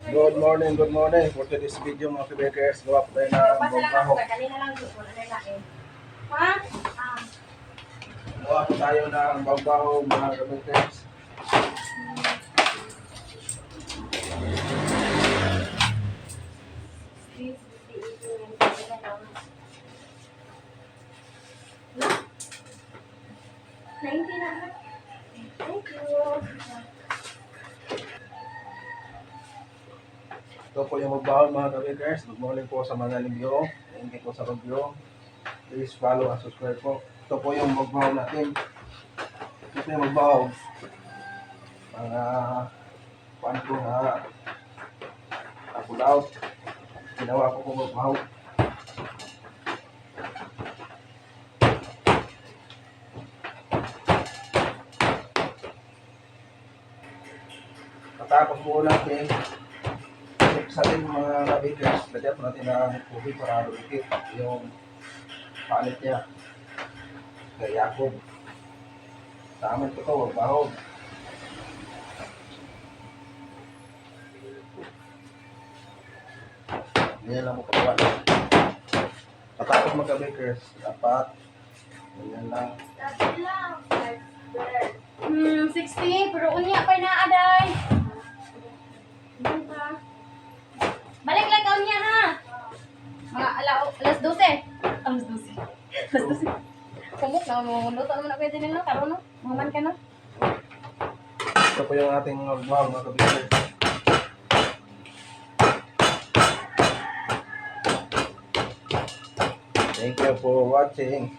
Good morning, good morning. For today's video mga kabakers, gawa po tayo ng bagbaho. Kanina lang po na nalain. Ha? Gawa po tayo ng bagbaho mga kabakers. Thank you. Ito po yung magbaho mga kabakers. Good morning po sa mga libyo. Thank you po sa review. Please follow and subscribe po. Ito po yung magbaho natin. Ito po yung magbaho. Mga paano po na pull out. Ginawa ko po magbaho. Tapos po natin sa ating mga kabakers, lagyan po natin ng tubig para lumikit yung palit niya. Kay Jacob. Sa amin ko ito, bahog. Ganyan lang mo pagawa. Patapos magka-bakers, dapat ganyan lang. 60, pero unya pa na aday. Balik lang ka unya ha. Mga alas 12. Alas 12. Alas 12. Kumuk na mo luto naman ako din no karon no. Maman ka no. Ito po yung ating magbaho mga kabakers. Thank you for watching.